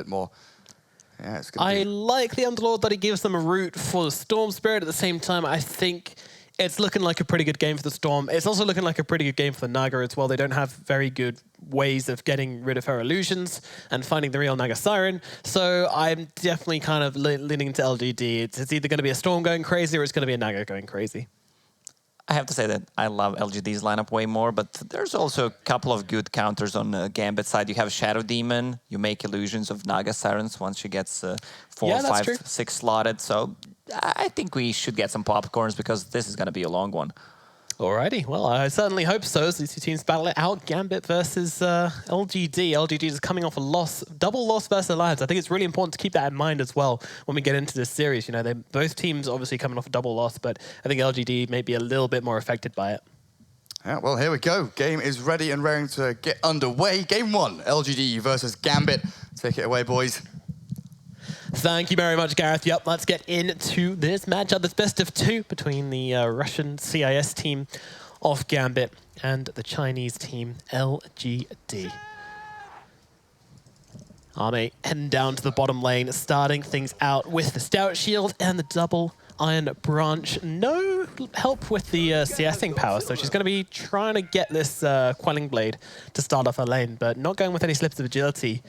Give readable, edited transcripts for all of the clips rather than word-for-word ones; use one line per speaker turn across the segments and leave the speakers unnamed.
bit more. Yeah, it's
I like the Underlord that he gives them a route for the Storm Spirit. At the same time, I think it's looking like a pretty good game for the Storm. It's also looking like a pretty good game for the Naga as well. They don't have very good ways of getting rid of her illusions and finding the real Naga Siren. So I'm definitely kind of leaning to LGD. It's either going to be a Storm going crazy or it's going to be a Naga going crazy.
I have to say that I love LGD's lineup way more, but there's also a couple of good counters on the Gambit side. You have Shadow Demon, you make illusions of Naga Sirens once she gets 4, 5, 6 slotted. So I think we should get some popcorns because this is going to be a long one.
Alrighty, well, I certainly hope so as these two teams battle it out. Gambit versus LGD. LGD is coming off a loss, double loss versus Alliance. I think it's really important to keep that in mind as well when we get into this series. You know, both teams obviously coming off a double loss, but I think LGD may be a little bit more affected by it.
Yeah, well, here we go. Game is ready and raring to get underway. Game 1, LGD versus Gambit. Take it away, boys.
Thank you very much, Gareth. Yep, let's get into this matchup. This best of 2 between the Russian CIS team of Gambit and the Chinese team LGD. Arme heading down to the bottom lane, starting things out with the Stout Shield and the double Iron Branch. No help with the CSing power, so she's going to be trying to get this Quelling Blade to start off her lane, but not going with any slips of agility.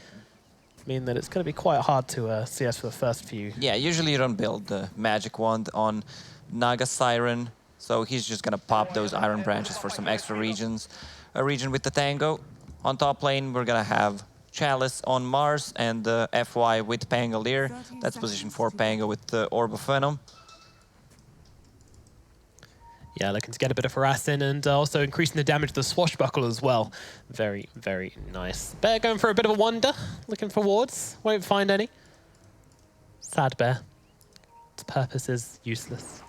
Mean that it's going to be quite hard to CS for the first few.
Yeah, usually you don't build the Magic Wand on Naga Siren, so he's just going to pop those Iron Branches for some extra regions. A region with the Tango. On top lane, we're going to have Chalice on Mars and FY with Pangolier. That's position 4 Pango with the Orb of Venom.
Yeah, looking to get a bit of harass in and also increasing the damage to the Swashbuckle as well. Very, very nice. Bear going for a bit of a wander, looking for wards. Won't find any. Sad Bear. Its purpose is useless.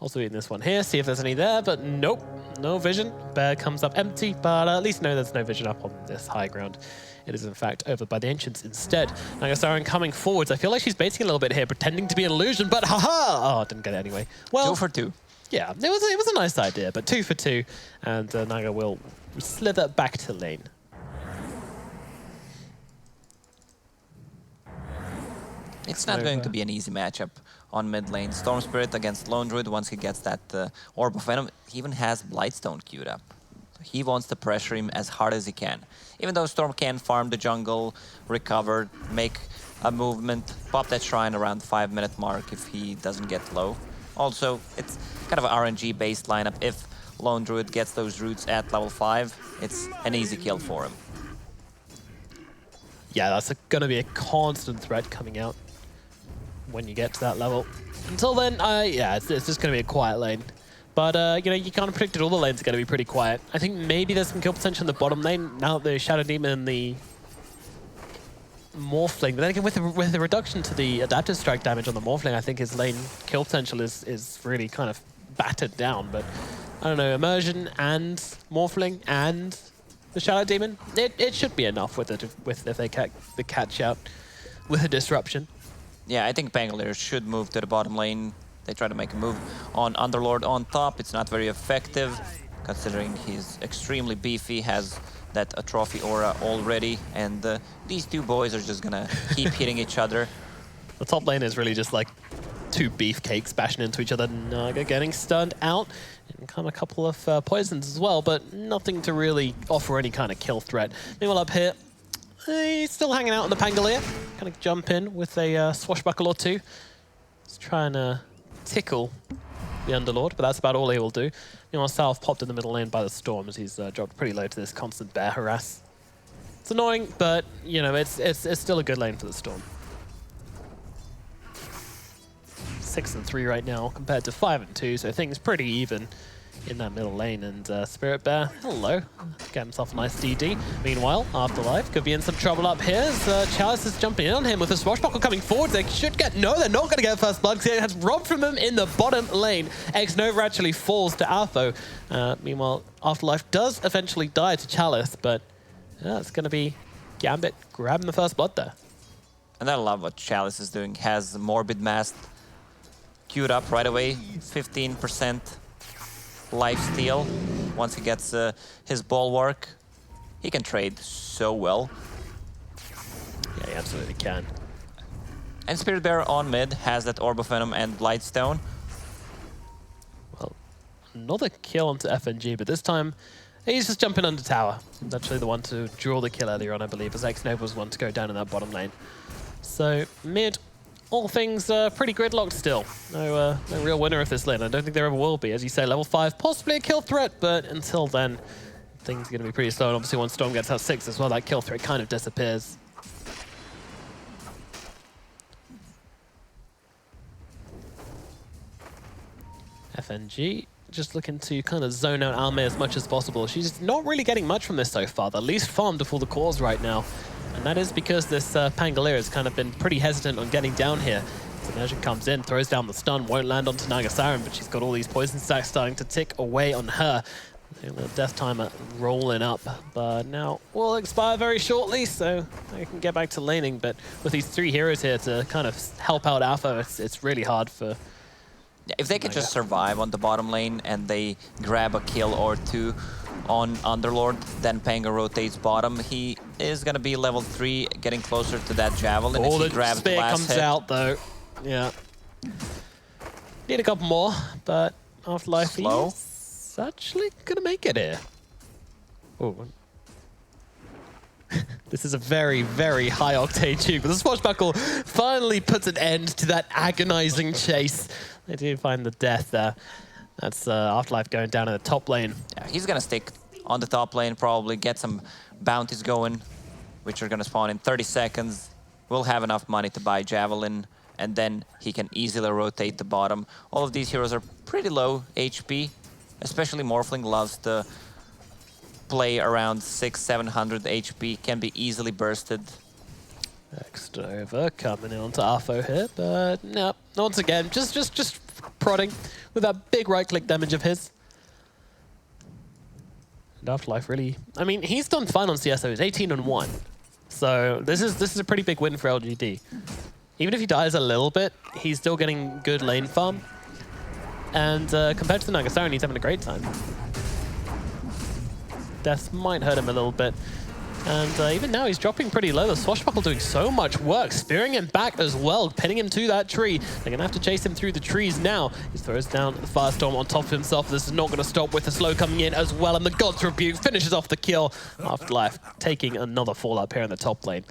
Also eating this one here, see if there's any there, but nope, no vision. Bear comes up empty, but at least know there's no vision up on this high ground. It is in fact over by the Ancients instead. Naga Siren coming forwards. I feel like she's baiting a little bit here, pretending to be an illusion, but haha! Oh, didn't get it anyway. Well,
2 for 2.
Yeah, it was a nice idea, but 2 for 2, and Naga will slither back to lane.
It's not going to be an easy matchup on mid lane. Storm Spirit against Lone Druid, once he gets that Orb of Venom, he even has Blightstone queued up. He wants to pressure him as hard as he can. Even though Storm can farm the jungle, recover, make a movement, pop that shrine around the 5-minute mark if he doesn't get low. Also, it's kind of an RNG-based lineup. If Lone Druid gets those roots at level 5, it's an easy kill for him.
Yeah, that's going to be a constant threat coming out when you get to that level. Until then, yeah, it's just going to be a quiet lane. But, you know, you kind of predicted all the lanes are going to be pretty quiet. I think maybe there's some kill potential in the bottom lane now that the Shadow Demon and the Morphling. But then again, with the reduction to the adaptive strike damage on the Morphling, I think his lane kill potential is really kind of battered down. But I don't know, Immersion and Morphling and the Shadow Demon, it should be enough with if they catch out with a disruption.
Yeah, I think Pangolier should move to the bottom lane. They try to make a move on Underlord on top. It's not very effective, considering he's extremely beefy, has that trophy aura already, and these two boys are just gonna keep hitting each other.
The top lane is really just like 2 beefcakes bashing into each other. Naga getting stunned out, and come a couple of poisons as well, but nothing to really offer any kind of kill threat. Meanwhile up here, he's still hanging out on the Pangolier. Kind of jump in with a swashbuckle or 2. He's trying to tickle the Underlord, but that's about all he will do. Meanwhile, South popped in the middle lane by the Storm as he's dropped pretty low to this constant bear harass. It's annoying, but you know, it's still a good lane for the Storm. 6 and 3 right now compared to 5 and 2, so things pretty even in that middle lane. And Spirit Bear, hello, get himself a nice DD. Meanwhile, Afterlife could be in some trouble up here as Chalice is jumping in on him with a swashbuckle coming forward. They should get, no, they're not going to get first blood because it has robbed from them in the bottom lane. X-Nova actually falls to Alpho. Meanwhile, Afterlife does eventually die to Chalice, but yeah, it's going to be Gambit grabbing the first blood there.
And I love what Chalice is doing. Has Morbid Mask queued up right away, 15% life steal. Once he gets his bulwark, he can trade so well.
Yeah, he absolutely can.
And Spirit Bearer on mid has that Orb of Venom and Blightstone.
Well, another kill onto FNG, but this time he's just jumping under tower. He's actually the one to draw the kill earlier on, I believe, as X-Nova was one to go down in that bottom lane. So mid, all things pretty gridlocked still. No real winner of this lane. I don't think there ever will be. As you say, level 5, possibly a kill threat, but until then, things are going to be pretty slow. And obviously once Storm gets out 6 as well, that kill threat kind of disappears. FNG just looking to kind of zone out Alme as much as possible. She's not really getting much from this so far. The least farm to full the cores right now. And that is because this Pangolier has kind of been pretty hesitant on getting down here. So Immersion comes in, throws down the stun, won't land onto Nagasarin, but she's got all these poison stacks starting to tick away on her. The death timer rolling up, but now will expire very shortly, so they can get back to laning. But with these 3 heroes here to kind of help out Alpha, it's really hard for...
Yeah, if they can just survive on the bottom lane and they grab a kill or 2 on Underlord, then Pango rotates bottom. He is going to be level 3, getting closer to that Javelin.
Oh,
if he
the
grabs
spear
the last
comes
hit.
out, though. Yeah. Need a couple more, but Afterlife
Slow.
is actually going to make it here. Oh. This is a very, very high-octane tune, but the Swashbuckle finally puts an end to that agonizing chase. They do find the death there. That's Afterlife going down in the top lane.
Yeah, he's going to stick on the top lane, probably get some bounties going, which are going to spawn in 30 seconds. We'll have enough money to buy Javelin, and then he can easily rotate the bottom. All of these heroes are pretty low HP, especially Morphling loves to play around 600-700 HP, can be easily bursted.
X-Nova coming in onto Arfo here, but no, once again, just prodding with that big right-click damage of his. And Afterlife really, I mean, he's done fine on CSO. He's 18-1, so this is a pretty big win for LGD. Even if he dies a little bit, he's still getting good lane farm, and compared to the Nagasarin, he's having a great time. Death might hurt him a little bit. And even now, he's dropping pretty low. The Swashbuckle doing so much work, spearing him back as well, pinning him to that tree. They're going to have to chase him through the trees now. He throws down the Firestorm on top of himself. This is not going to stop with the slow coming in as well. And the God's Rebuke finishes off the kill. Afterlife taking another fall up here in the top lane.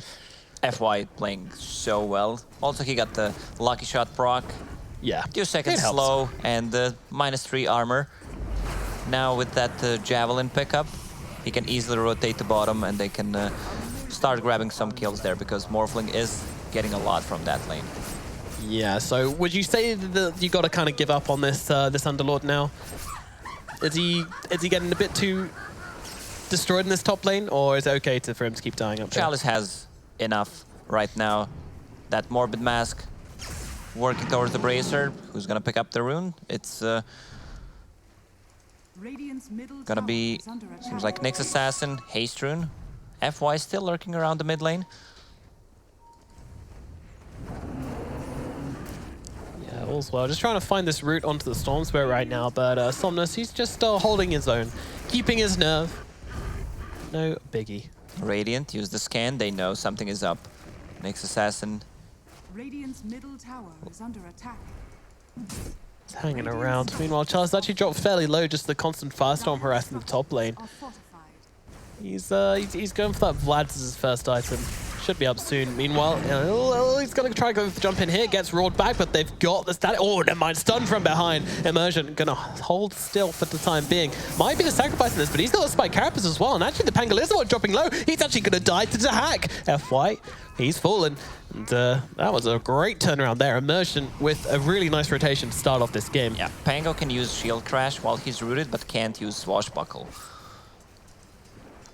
FY playing so well. Also, he got the Lucky Shot proc.
Yeah.
2 seconds slow and -3 armor. Now with that Javelin pickup, he can easily rotate the bottom and they can start grabbing some kills there because Morphling is getting a lot from that lane.
Yeah, so would you say that you got to kind of give up on this this Underlord now? Is he getting a bit too destroyed in this top lane, or is it okay for him to keep dying up there?
Chalice has enough right now. That Morbid Mask working towards the Bracer, who's gonna pick up the rune. It's gonna be, seems like Nyx Assassin, Haste Rune. FY still lurking around the mid lane.
Yeah, all's well. Just trying to find this route onto the Storm Spirit right now, but Somnus, he's just holding his own, keeping his nerve. No biggie.
Radiant use the scan, they know something is up. Nyx Assassin.
Radiant's middle tower is under attack.
He's hanging around. Meanwhile, Charles actually dropped fairly low, just the constant Firestorm harassing the top lane. He's going for that Vlad's his first item. Should be up soon. Meanwhile, he's going to try to go for the jump in here. Gets roared back, but they've got the stat. Oh, never mind. Stun from behind. Immersion going to hold still for the time being. Might be the sacrifice in this, but he's got a Spike Carapace as well. And actually, the Pangolier is dropping low. He's actually going to die to the hack. FY, he's fallen. And that was a great turnaround there. Immersion with a really nice rotation to start off this game.
Yeah, Pango can use Shield Crash while he's rooted, but can't use Swashbuckle.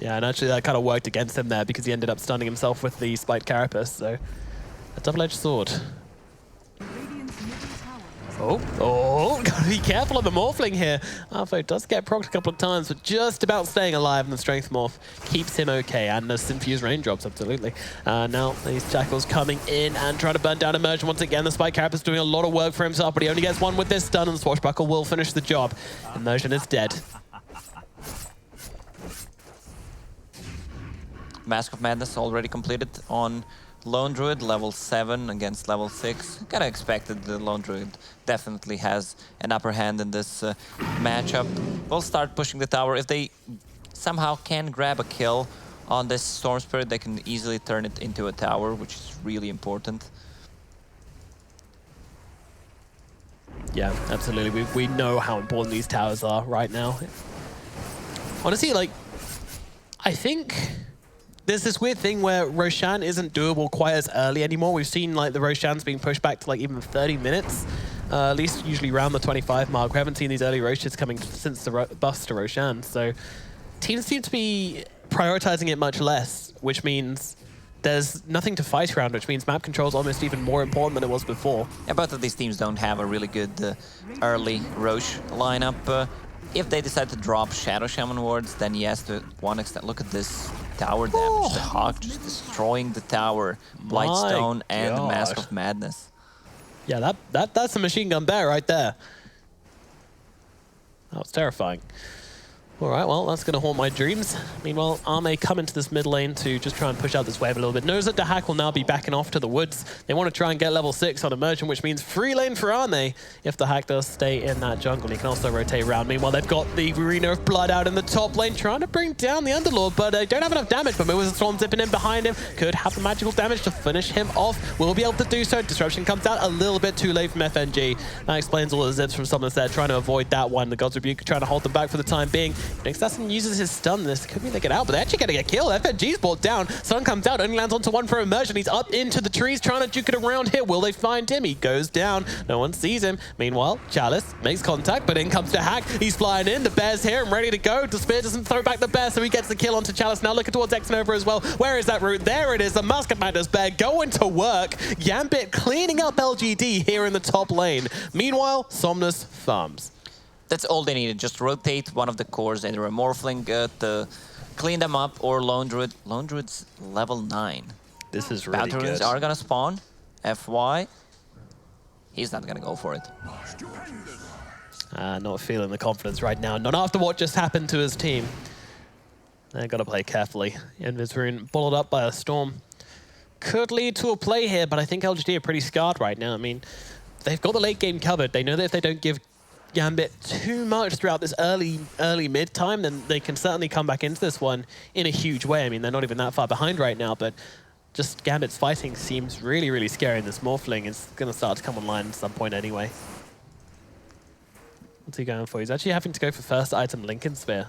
Yeah, and actually that kind of worked against him there because he ended up stunning himself with the Spiked Carapace, so a double-edged sword. Oh, gotta be careful of the Morphling here. Arfo does get procced a couple of times, but just about staying alive, and the Strength Morph keeps him okay, and the Synfuse Raindrops, absolutely. Now these Jackals coming in and trying to burn down Immersion once again. The Spike Carapace doing a lot of work for himself, but he only gets one with this stun, and the Swashbuckle will finish the job. Immersion is dead.
Mask of Madness already completed on Lone Druid, level 7 against level 6. Kinda expected the Lone Druid definitely has an upper hand in this matchup. We'll start pushing the tower. If they somehow can grab a kill on this Storm Spirit, they can easily turn it into a tower, which is really important.
Yeah, absolutely. We know how important these towers are right now. Honestly, like, I think there's this weird thing where Roshan isn't doable quite as early anymore. We've seen like the Roshans being pushed back to like even 30 minutes, at least usually around the 25 mark. We haven't seen these early Roshes coming since the buffs to Roshan. So teams seem to be prioritizing it much less, which means there's nothing to fight around, which means map control is almost even more important than it was before.
Yeah, both of these teams don't have a really good early Roche lineup. If they decide to drop Shadow Shaman wards, then yes, to one extent. Look at this tower damage. The Hawk just destroying the tower. Blightstone and the Mask of Madness.
Yeah, that's a machine gun bear right there. That was terrifying. All right, well, that's going to haunt my dreams. Meanwhile, Arme come into this mid lane to just try and push out this wave a little bit. Knows that the Hack will now be backing off to the woods. They want to try and get level 6 on Emergent, which means free lane for Arme if the Hack does stay in that jungle. He can also rotate around. Meanwhile, they've got the Arena of Blood out in the top lane, trying to bring down the Underlord, but they don't have enough damage. But Movers and Storm zipping in behind him. Could have the magical damage to finish him off. Will be able to do so. Disruption comes out a little bit too late from FNG. That explains all the zips from someone there, trying to avoid that one. The God's Rebuke trying to hold them back for the time being. Assassin uses his stun. This could mean they get out, but they're actually getting a kill. FNG's brought down. Sun comes out, only lands onto one for Immersion. He's up into the trees, trying to juke it around here. Will they find him? He goes down. No one sees him. Meanwhile, Chalice makes contact, but in comes the Hack. He's flying in. The Bear's here and ready to go. The Spear doesn't throw back the Bear, so he gets the kill onto Chalice. Now looking towards Exnova as well. Where is that route? There it is. The Mask of Madness Bear going to work. Gambit cleaning up LGD here in the top lane. Meanwhile, Somnus farms.
That's all they needed. Just rotate one of the cores, either a Morphling to clean them up, or Lone Druid. Lone Druid's level 9.
This is really
Battle Runes
good.
are gonna spawn. FY. He's not gonna go for it.
Not feeling the confidence right now. Not after what just happened to his team. They've got to play carefully. Invis balled up by a Storm. Could lead to a play here, but I think LGD are pretty scarred right now. I mean, they've got the late game covered. They know that if they don't give Gambit too much throughout this early mid time, then they can certainly come back into this one in a huge way. I mean, they're not even that far behind right now, but just Gambit's fighting seems really, really scary, and this Morphling is going to start to come online at some point anyway. What's he going for? He's actually having to go for first item Lincoln Sphere.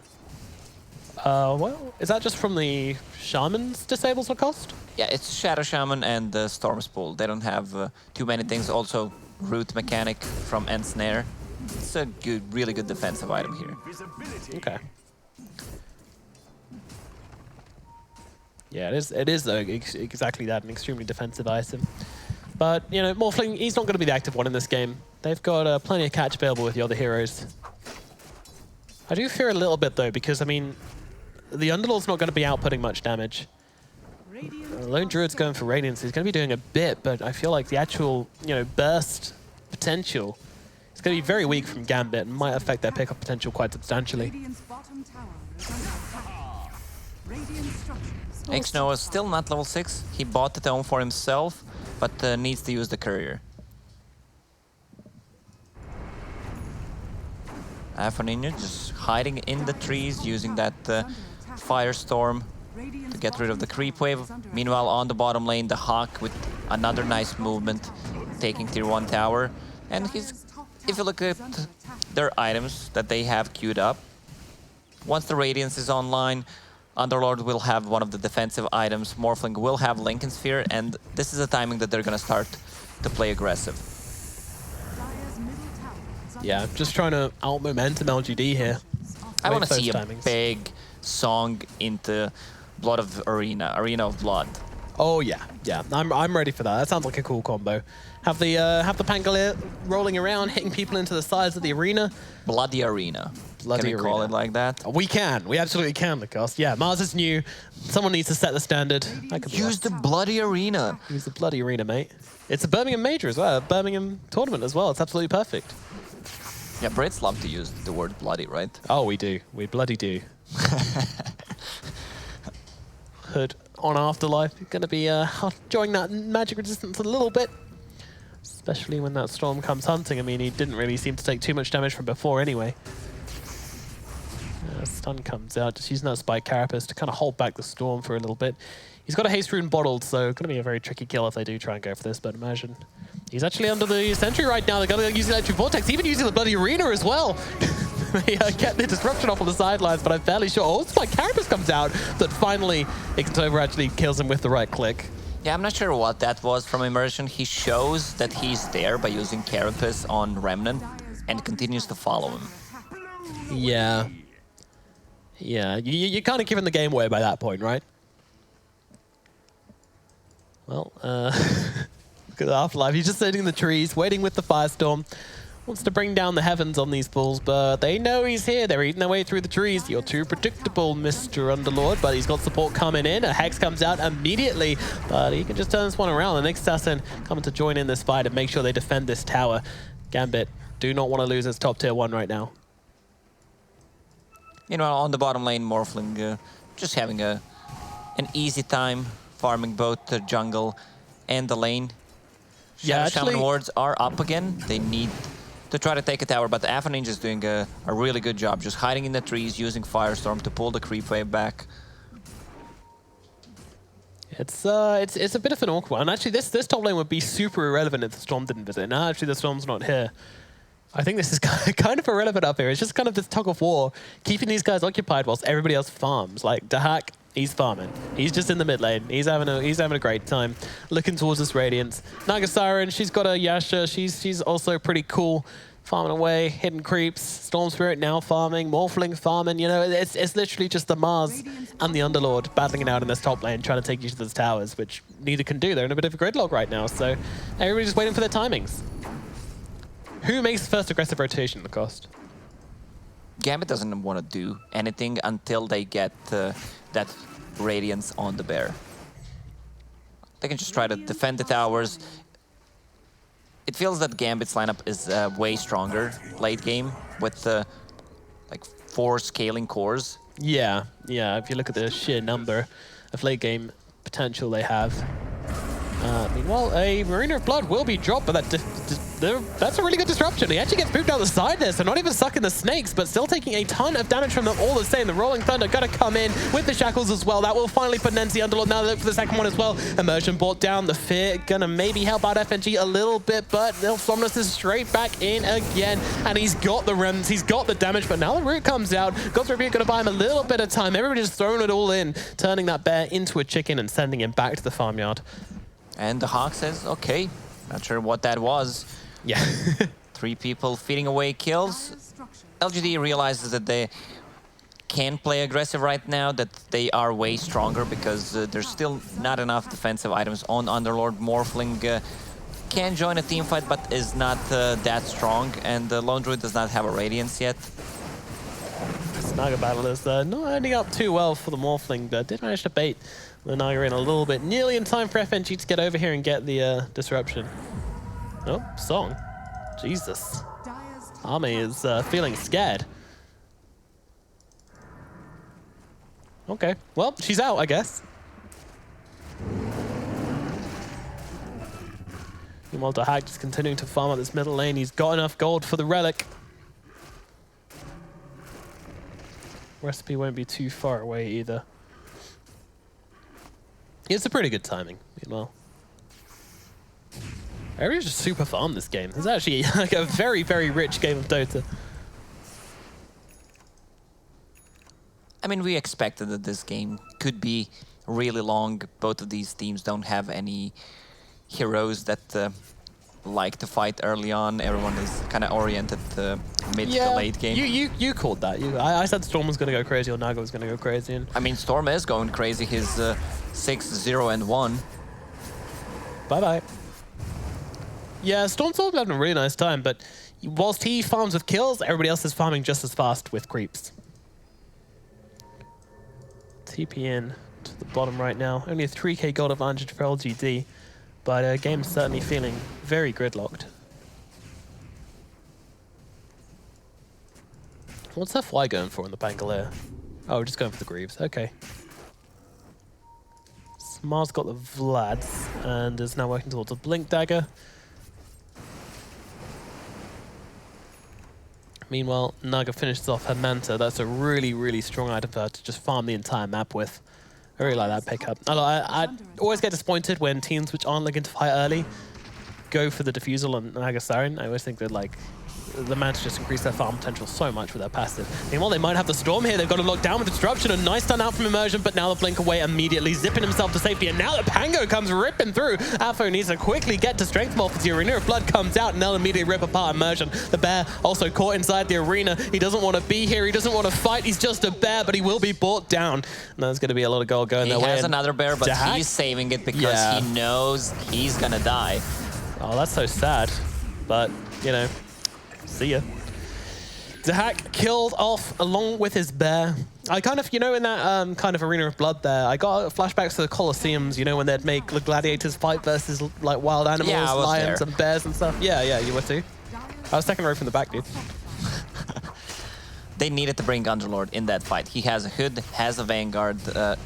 Well, is that just from the Shaman's disables or cost?
Yeah, it's Shadow Shaman and the Storm Spool. They don't have too many things. Also, Root Mechanic from Ensnare. It's a good, really good defensive item here.
Okay. Yeah, it is exactly that, an extremely defensive item. But, you know, Morphling, he's not going to be the active one in this game. They've got plenty of catch available with the other heroes. I do fear a little bit, though, because, I mean, the Underlord's not going to be outputting much damage. Lone Druid's going for Radiance. He's going to be doing a bit, but I feel like the actual, you know, burst potential is going to be very weak from Gambit and might affect their pickup potential quite substantially.
Xnoa is still not level 6. He bought the tome for himself, but needs to use the courier. Ninja just hiding in the trees, using that Firestorm to get rid of the creep wave. Meanwhile, on the bottom lane, the Hawk with another nice movement, taking tier 1 tower. And he's, if you look at their items that they have queued up, once the Radiance is online, Underlord will have one of the defensive items, Morphling will have Lincoln Sphere, and this is the timing that they're going to start to play aggressive.
Yeah, just trying to out-momentum LGD here.
I want to see a big song into Blood of Arena of Blood.
Oh yeah, yeah. I'm ready for that. That sounds like a cool combo. Have the Pangolier rolling around, hitting people into the sides of the arena.
Bloody Arena.
Bloody
Can we call it like that?
We can. We absolutely can, Lucas. Yeah, Mars is new. Someone needs to set the standard.
Use the Bloody Arena.
Use the Bloody Arena, mate. It's a Birmingham major as well, a Birmingham tournament as well. It's absolutely perfect.
Yeah, Brits love to use the word bloody, right?
Oh, we do. We bloody do. Hood on Afterlife. You're going to be enjoying that magic resistance a little bit. Especially when that Storm comes hunting. I mean, he didn't really seem to take too much damage from before anyway. Stun comes out, just using that Spike Carapace to kind of hold back the Storm for a little bit. He's got a Haste Rune bottled, so going to be a very tricky kill if they do try and go for this, but imagine. He's actually under the sentry right now. They're going to use Electric Vortex, even using the bloody Arena as well. They get the disruption off on the sidelines, but I'm fairly sure. Oh, Spike Carapace comes out, that finally Ignitover actually kills him with the right click.
Yeah, I'm not sure what that was from Immersion. He shows that he's there by using Carapace on Remnant and continues to follow him.
Yeah. Yeah, you're kind of giving the game away by that point, right? Well, look at the Afterlife. He's just sitting in the trees, waiting with the Firestorm. Wants to bring down the heavens on these bulls, but they know he's here. They're eating their way through the trees. You're too predictable, Mr. Underlord, but he's got support coming in. A Hex comes out immediately, but he can just turn this one around. The next assassin coming to join in this fight and make sure they defend this tower. Gambit do not want to lose its top tier 1 right now.
You know, on the bottom lane, Morphling just having an easy time farming both the jungle and the lane.
Yeah,
Shaman wards are up again. They need to try to take a tower, but Alpha Ninja is doing a really good job, just hiding in the trees, using Firestorm to pull the creep wave back.
It's a bit of an awkward one. Actually, this top lane would be super irrelevant if the Storm didn't visit. Now, actually, the Storm's not here. I think this is kind of irrelevant up here. It's just kind of this tug of war, keeping these guys occupied whilst everybody else farms. Like Dahak, he's farming. He's just in the mid lane. He's having a great time, looking towards this Radiance. Naga Siren, she's got a Yasha. She's also pretty cool, farming away, hidden creeps. Storm Spirit now farming, Morphling farming. You know, it's literally just the Mars and the Underlord battling it out in this top lane, trying to take each of those towers, which neither can do. They're in a bit of a gridlock right now, so everybody's just waiting for their timings. Who makes the first aggressive rotation at the cost?
Gambit doesn't want to do anything until they get that Radiance on the bear. They can just try to defend the towers. It feels that Gambit's lineup is way stronger late game with like 4 scaling cores.
Yeah, if you look at the sheer number of late game potential they have. Meanwhile, a Marina of Blood will be dropped, but that's a really good disruption. He actually gets moved out the side there, so not even sucking the snakes, but still taking a ton of damage from them all the same. The Rolling Thunder gonna come in with the shackles as well. That will finally put Nensi Underlord. Now they look for the second one as well. Immersion brought down. The Fear gonna maybe help out FNG a little bit, but Somnus is straight back in again, and he's got the remnants, he's got the damage, but now the root comes out. God's Rebuke gonna buy him a little bit of time. Everybody just throwing it all in, turning that bear into a chicken and sending him back to the farmyard.
And the Hawk says, okay, not sure what that was.
Yeah.
3 people feeding away kills. LGD realizes that they can play aggressive right now, that they are way stronger because there's still not enough defensive items on Underlord. Morphling can join a team fight, but is not that strong, and Lone Druid does not have a Radiance yet.
This Naga battle is not ending up too well for the Morphling, but did manage to bait the Naga in a little bit. Nearly in time for FNG to get over here and get the disruption. Oh, Song. Jesus. Army is feeling scared. Okay, well, she's out, I guess. Meanwhile, Dahak just continuing to farm up this middle lane. He's got enough gold for the relic. Recipe won't be too far away either. It's a pretty good timing, meanwhile. Everybody's just super farm this game. It's actually like a very, very rich game of Dota.
I mean, we expected that this game could be really long. Both of these teams don't have any heroes that like to fight early on. Everyone is kind of oriented mid to late game.
You called that. I said Storm was going to go crazy or Naga was going to go crazy. And
I mean, Storm is going crazy. He's 6-0-1.
Bye-bye. Yeah, Storm's all having a really nice time, but whilst he farms with kills, everybody else is farming just as fast with creeps. TP in to the bottom right now. Only a 3k gold advantage for LGD, but game's certainly feeling very gridlocked. What's FY going for in the Bangalore? Oh, we're just going for the Greaves. Okay. Mars got the Vlads and is now working towards a Blink Dagger. Meanwhile, Naga finishes off her Manta. That's a really, really strong item for her to just farm the entire map with. I really like that pickup. I always get disappointed when teams which aren't looking to fight early go for the Diffusal on Naga Siren. I always think that like the Manta just increase their farm potential so much with their passive. Meanwhile, they might have the Storm here. They've got to lock down with Disruption. A nice stun out from Immersion, but now the Blink away immediately, zipping himself to safety. And now the Pango comes ripping through. Alpha needs to quickly get to Strength Morph as the Arena of Blood comes out, and they'll immediately rip apart Immersion. The bear also caught inside the arena. He doesn't want to be here. He doesn't want to fight. He's just a bear, but he will be brought down. And there's going to be a lot of gold going their way.
He has another bear, but he's saving it because he knows he's going to die.
Oh, that's so sad. But, you know, see ya. Dahak killed off along with his bear. I kind of, you know, in that kind of Arena of Blood there, I got flashbacks to the Colosseums, you know, when they'd make the gladiators fight versus like wild animals, lions and bears and stuff. Yeah, you were too. I was second row from the back, dude.
They needed to bring Underlord in that fight. He has a Hood, has a Vanguard.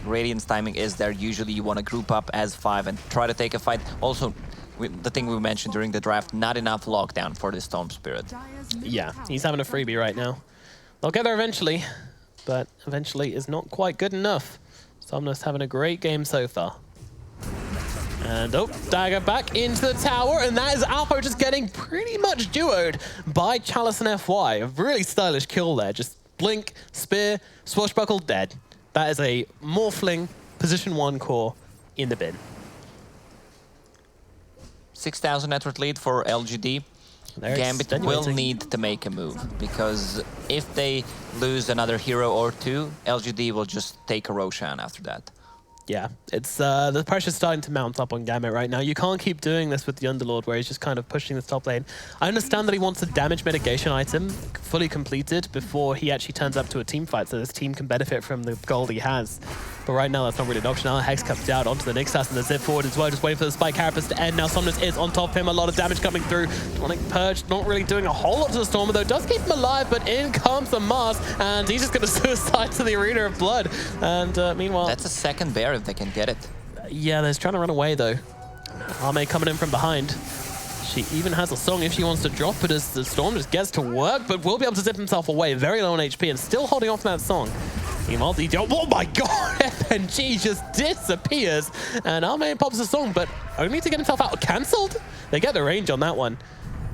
Radiant's timing is there. Usually you want to group up as 5 and try to take a fight. Also, the thing we mentioned during the draft, not enough lockdown for the Storm Spirit.
Yeah, he's having a freebie right now. They'll get there eventually, but eventually is not quite good enough. Somnus having a great game so far. And Dagger back into the tower, and that is Alpha just getting pretty much duoed by Chalice and FY. A really stylish kill there. Just blink, spear, swashbuckle, dead. That is a Morphling position 1 core in the bin.
6,000 net worth lead for LGD. Gambit will need to make a move, because if they lose another hero or 2, LGD will just take a Roshan after that.
Yeah, it's the pressure's starting to mount up on Gambit right now. You can't keep doing this with the Underlord where he's just kind of pushing the top lane. I understand that he wants a damage mitigation item fully completed before he actually turns up to a team fight so this team can benefit from the gold he has. But right now that's not really an option. Now Hex comes down onto the Nixas and the zip forward as well, just waiting for the Spike Carapace to end. Now Somnus is on top of him, a lot of damage coming through. Demonic Purge not really doing a whole lot to the Stormer though, does keep him alive, but in comes the Mars and he's just going to suicide to the Arena of Blood. And meanwhile...
That's a second bear if they can get it.
Yeah, they're trying to run away though. Arme coming in from behind. She even has a song if she wants to drop it as the Storm just gets to work, but will be able to zip himself away. Very low on HP and still holding off that song. Meanwhile, oh my god, FNG just disappears. And Arme pops a song, but only to get himself out cancelled. They get the range on that one.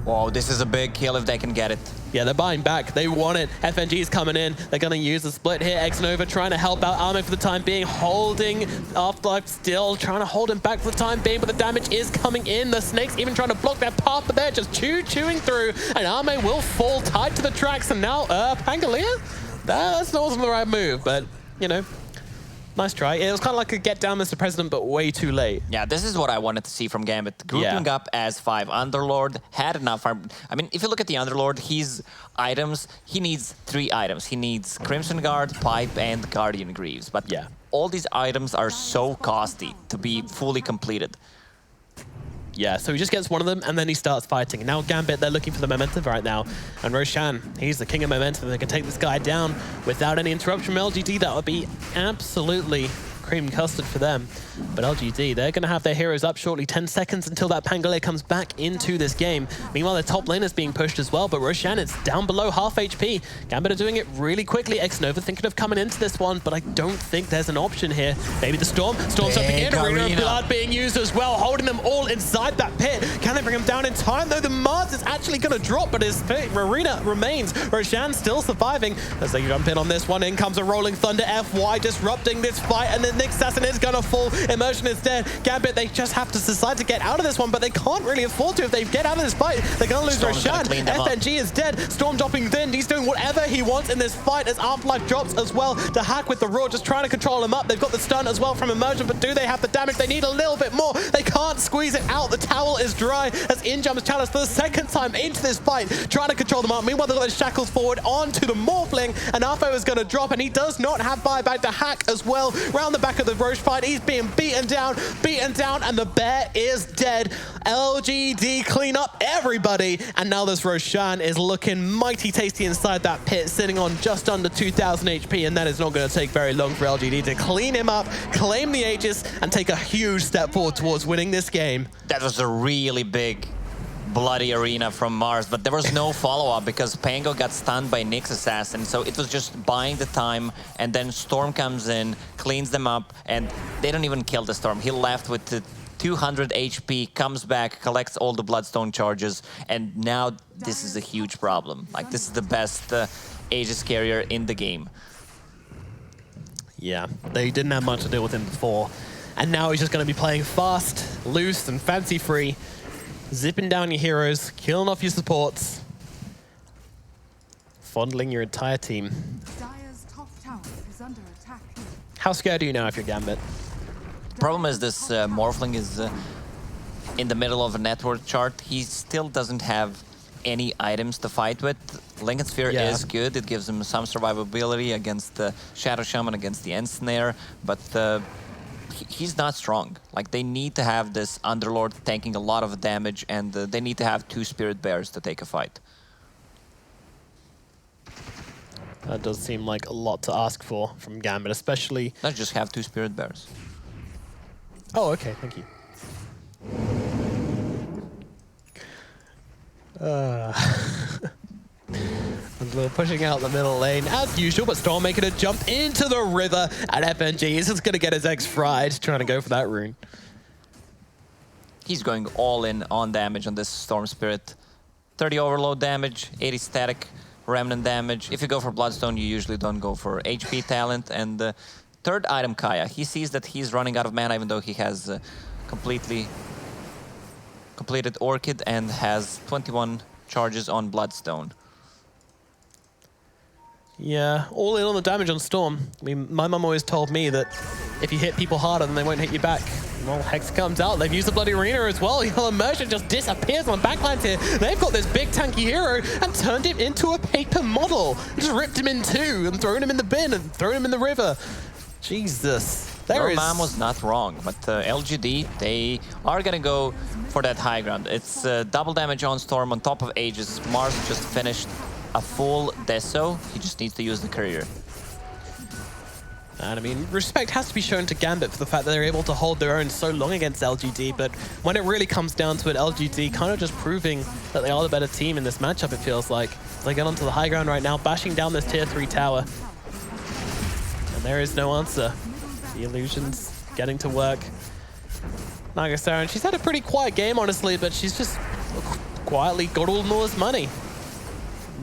Whoa, this is a big kill if they can get it.
Yeah, they're buying back. They want it. FNG is coming in. They're going to use the split here. X-Nova trying to help out Arme for the time being. Holding Afterlife still, trying to hold him back for the time being, but the damage is coming in. The Snakes even trying to block their path, but they're just chewing through. And Arme will fall tied to the tracks. And now, Pangalia? That wasn't the right move, but, you know, nice try. It was kind of like a get down, Mr. President, but way too late.
Yeah, this is what I wanted to see from Gambit. Grouping up as 5. Underlord had enough farm. I mean, if you look at the Underlord, his items, he needs 3 items. He needs Crimson Guard, Pipe, and Guardian Greaves. But all these items are so costly to be fully completed.
Yeah, so he just gets one of them, and then he starts fighting. And now Gambit, they're looking for the momentum right now. And Roshan, he's the king of momentum. They can take this guy down without any interruption from LGD. That would be absolutely cream custard for them. But LGD, they're going to have their heroes up shortly. 10 seconds until that Pangolier comes back into this game. Meanwhile, their top lane is being pushed as well, but Roshan, it's down below half HP. Gambit are doing it really quickly. X-Nova thinking of coming into this one, but I don't think there's an option here. Maybe the Storm. Storm's jumping in. Arena of Blood being used as well, holding them all inside that pit. Can they bring him down in time, though? The Mars is actually going to drop, but his arena remains. Roshan still surviving as they jump in on this one. In comes a Rolling Thunder. FY disrupting this fight, and then Nick Assassin is going to fall. Immersion is dead. Gambit, they just have to decide to get out of this one, but they can't really afford to. If they get out of this fight, they're going to lose Roshan. FNG is dead. Storm dropping thin. He's doing whatever he wants in this fight as Afterlife drops as well. The hack with the Roar just trying to control him up. They've got the stun as well from Immersion, but do they have the damage? They need a little bit more. They can't squeeze it out. The towel is dry as in jumps Chalice for the second time into this fight, trying to control them up. Meanwhile, they've got those shackles forward onto the Morphling, and Arfo is going to drop, and he does not have buyback to hack as well. Round the back of the Roche fight. He's being beaten down, and the bear is dead. LGD clean up everybody, and now this Roshan is looking mighty tasty inside that pit, sitting on just under 2,000 HP, and that is not going to take very long for LGD to clean him up, claim the Aegis, and take a huge step forward towards winning this game.
That was a really big bloody arena from Mars, but there was no follow-up because Pango got stunned by Nyx Assassin, so it was just buying the time, and then Storm comes in, cleans them up, and they don't even kill the Storm. He left with the 200 HP, comes back, collects all the Bloodstone charges, and now this is a huge problem. Like, this is the best Aegis carrier in the game.
Yeah, they didn't have much to deal with him before, and now he's just going to be playing fast, loose, and fancy-free, zipping down your heroes, killing off your supports, fondling your entire team.
Dire's top tower is under attack.
How scared are you now if you're Gambit?
Problem is this Morphling is in the middle of a network chart. He still doesn't have any items to fight with. Lincoln Sphere is good. It gives him some survivability against the Shadow Shaman, against the Ensnare, but he's not strong. Like, they need to have this Underlord tanking a lot of damage, and they need to have 2 Spirit Bears to take a fight.
That does seem like a lot to ask for from Gambit, especially...
Let's just have 2 Spirit Bears.
Oh, okay, thank you. We're pushing out the middle lane as usual, but Storm making a jump into the river, and FNG is just going to get his eggs fried trying to go for that rune.
He's going all in on damage on this Storm Spirit. 30 overload damage, 80 static remnant damage. If you go for Bloodstone, you usually don't go for HP talent. And the third item, Kaya, he sees that he's running out of mana, even though he has completed Orchid and has 21 charges on Bloodstone.
Yeah, all in on the damage on Storm. I mean, my mum always told me that if you hit people harder, then they won't hit you back. Well, Hex comes out. They've used the bloody arena as well. Yellow Merchant just disappears on backlines here. They've got this big tanky hero and turned him into a paper model. Just ripped him in two and thrown him in the bin and thrown him in the river. Jesus.
Your mom was not wrong, but LGD, they are going to go for that high ground. It's double damage on Storm on top of Aegis. Mars just finished a full Deso. He just needs to use the courier.
And I mean, respect has to be shown to Gambit for the fact that they're able to hold their own so long against LGD, but when it really comes down to it, LGD kind of just proving that they are the better team in this matchup, it feels like. They get onto the high ground right now, bashing down this tier 3 tower. And there is no answer. The illusions getting to work. Naga Saren, she's had a pretty quiet game, honestly, but she's just quietly got all Noah's money.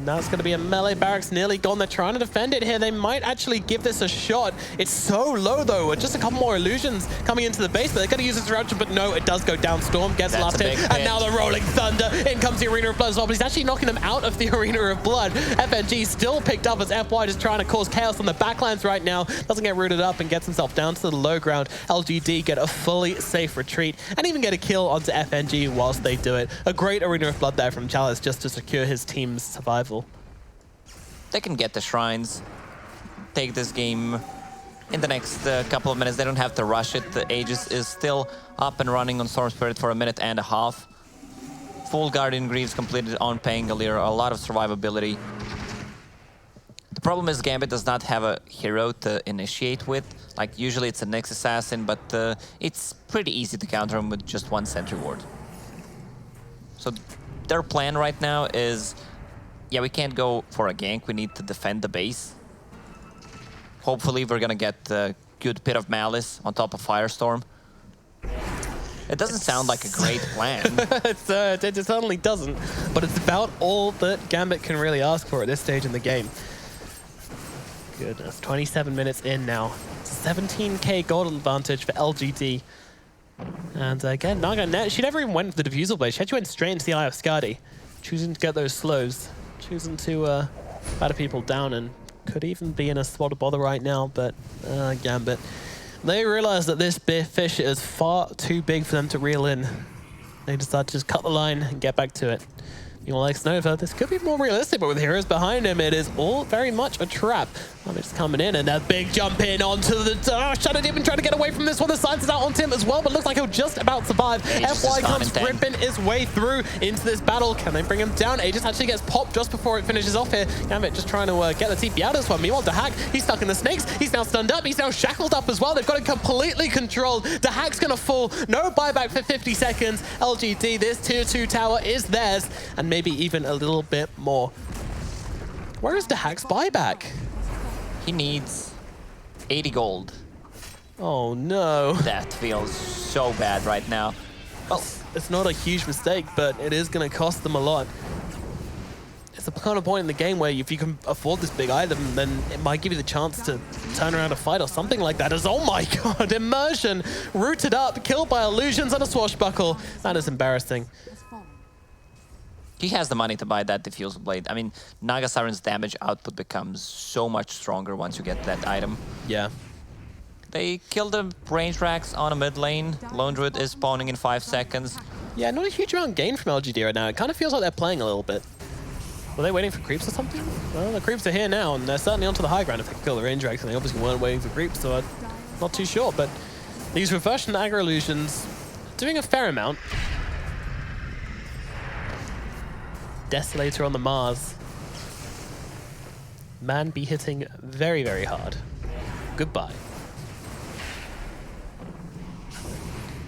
Now it's going to be a melee barracks nearly gone. They're trying to defend it here. They might actually give this a shot. It's so low, though. Just a couple more illusions coming into the base, but they're going to use this reaction, but no, it does go down. Storm gets last hit, and now the Rolling Thunder. In comes the Arena of Blood as well, but he's actually knocking them out of the Arena of Blood. FNG still picked up as FY just trying to cause chaos on the backlines right now. Doesn't get rooted up and gets himself down to the low ground. LGD get a fully safe retreat and even get a kill onto FNG whilst they do it. A great Arena of Blood there from Chalice just to secure his team's survival.
They can get the shrines, take this game in the next couple of minutes. They don't have to rush it. The Aegis is still up and running on Storm Spirit for a minute and a half. Full Guardian Greaves completed on Pangolier, a lot of survivability. The problem is Gambit does not have a hero to initiate with. Like, usually it's a Nyx Assassin, but it's pretty easy to counter him with just one Sentry Ward. So their plan right now is, yeah, we can't go for a gank. We need to defend the base. Hopefully, we're gonna get a good Pit of Malice on top of Firestorm. It doesn't sound like a great plan.
It certainly doesn't, but it's about all that Gambit can really ask for at this stage in the game. Goodness, 27 minutes in now. 17k gold advantage for LGD. And again, Naga, she never even went for the Diffusal Blade. She actually went straight into the Eye of Skadi, choosing to get those slows. Choosing to batter people down, and could even be in a spot of bother right now, but Gambit. They realize that this fish is far too big for them to reel in. They decide to just cut the line and get back to it. You're like Snova, this could be more realistic, but with heroes behind him, it is all very much a trap. It's coming in, and that big jump in onto the Shadow Demon trying to get away from this one. The Science is out onto him as well, but looks like he'll just about survive. FY comes ripping his way through into this battle. Can they bring him down? Aegis actually gets popped just before it finishes off here. Gambit just trying to get the TP out of this one. Meanwhile, Dahak, he's stuck in the snakes. He's now stunned up. He's now shackled up as well. They've got it completely controlled. Dahak's going to fall. No buyback for 50 seconds. LGD, this tier 2 tower is theirs, and maybe even a little bit more. Where is Dahak's buyback?
He needs 80 gold.
Oh no.
That feels so bad right now.
Well, it's not a huge mistake, but it is going to cost them a lot. It's the kind of point in the game where if you can afford this big item, then it might give you the chance to turn around a fight or something like that. As oh my god, Immersion rooted up, killed by illusions and a swashbuckle. That is embarrassing.
He has the money to buy that diffusal blade. I mean, Naga Siren's damage output becomes so much stronger once you get that item.
Yeah.
They killed the range racks on a mid lane. Lone Druid is spawning in 5 seconds.
Yeah, not a huge amount gained from LGD right now. It kind of feels like they're playing a little bit. Were they waiting for creeps or something? Well, the creeps are here now, and they're certainly onto the high ground if they can kill the range racks, and they obviously weren't waiting for creeps, so I'm not too sure. But these reversion aggro illusions doing a fair amount. Desolator on the Mars. Man be hitting very, very hard. Goodbye.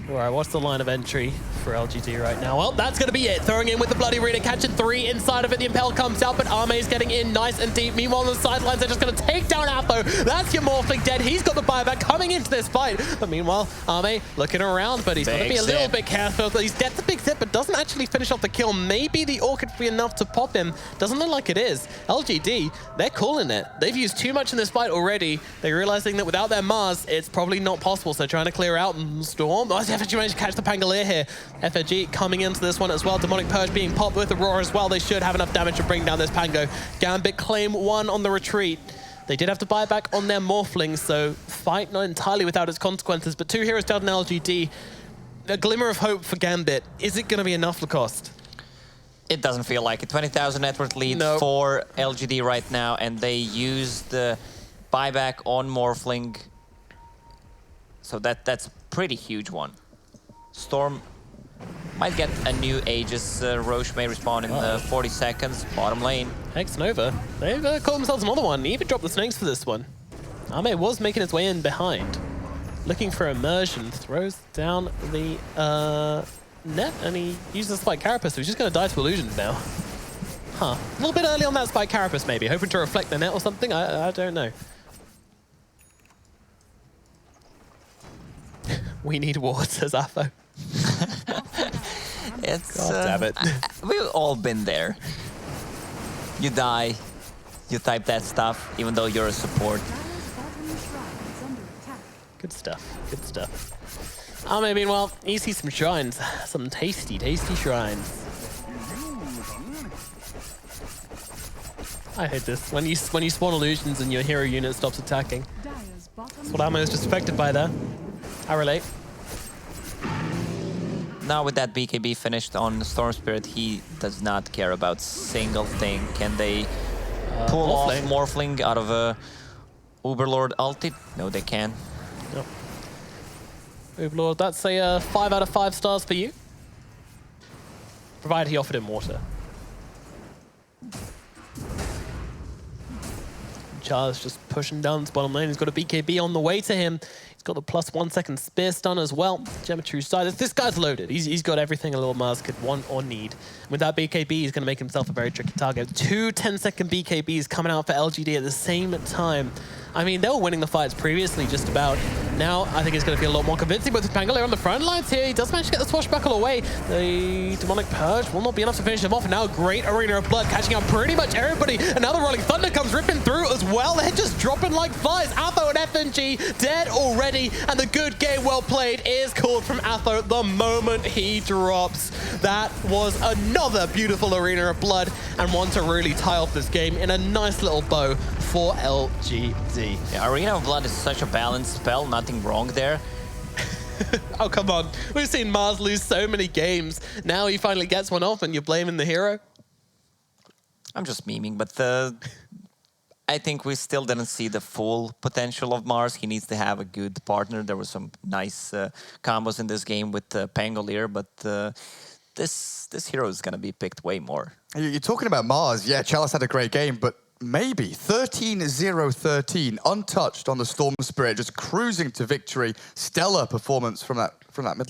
All right, what's the line of entry for LGD right now? Well, that's going to be it. Throwing in with the Bloody Arena, catching 3 inside of it. The Impel comes out, but Arme's getting in nice and deep. Meanwhile, on the sidelines, they're just going to take down Atho. That's your Morphling dead. He's got the buyback coming into this fight. But meanwhile, Arme looking around, but he's got to be a little bit careful. He's dead to big zip, but doesn't actually finish off the kill. Maybe the Orc could be enough to pop him. Doesn't look like it is. LGD, they're calling it. They've used too much in this fight already. They're realizing that without their Mars, it's probably not possible. So trying to clear out Storm. Oh, FNG managed to catch the Pangolier here. FNG coming into this one as well. Demonic Purge being popped with Aurora as well. They should have enough damage to bring down this Pango. Gambit claim 1 on the retreat. They did have to buy back on their Morphlings, so fight not entirely without its consequences, but 2 heroes down in LGD. A glimmer of hope for Gambit. Is it going to be enough for cost?
It doesn't feel like it. 20,000 net worth lead for LGD right now, and they use the buyback on Morphling. So that's a pretty huge one. Storm might get a new Aegis. Roche may respawn in 40 seconds. Bottom lane.
Nova, they've called themselves another one. Even dropped the snakes for this one. Ame was making his way in behind. Looking for immersion. Throws down the net, and he uses the Spike Carapace, so he's just going to die to illusions now. Huh. A little bit early on that Spike Carapace, maybe. Hoping to reflect the net or something? I don't know. We need wards, says Atho.
It's,
God damn it.
We've all been there. You die, you type that stuff, even though you're a support.
Good stuff, good stuff. Meanwhile, you see some shrines. Some tasty, tasty shrines. I hate this. When you spawn illusions and your hero unit stops attacking. That's what Amo is just affected by there. I relate.
Now with that BKB finished on Storm Spirit, he does not care about single thing. Can they pull off Morphling out of a Uberlord ulti? No, they can.
Yep. Uberlord, that's a 5 out of 5 stars for you. Provided he offered him water. Char's just pushing down this bottom lane. He's got a BKB on the way to him. He's got the +1 second spear stun as well. Geometry side. This guy's loaded. He's got everything a little Mars could want or need. With that BKB, he's going to make himself a very tricky target. 2 10-second BKBs coming out for LGD at the same time. I mean, they were winning the fights previously, just about. Now, I think it's going to be a lot more convincing, but with Pangolier on the front lines here, he does manage to get the swashbuckle away. The Demonic Purge will not be enough to finish him off, and now great Arena of Blood, catching up pretty much everybody. And now the Rolling Thunder comes ripping through as well. They're just dropping like flies. Atho and FNG dead already, and the good game well played is called from Atho the moment he drops. That was another beautiful Arena of Blood, and one to really tie off this game in a nice little bow for LGD.
Yeah, Arena of Blood is such a balanced spell, nothing wrong there.
Oh, come on. We've seen Mars lose so many games. Now he finally gets one off and you're blaming the hero?
I'm just memeing, but I think we still didn't see the full potential of Mars. He needs to have a good partner. There were some nice combos in this game with Pangolier, but this hero is going to be picked way more.
You're talking about Mars. Yeah, Chalice had a great game, but maybe 13-0-13, untouched on the Storm Spirit, just cruising to victory. Stellar performance from that mid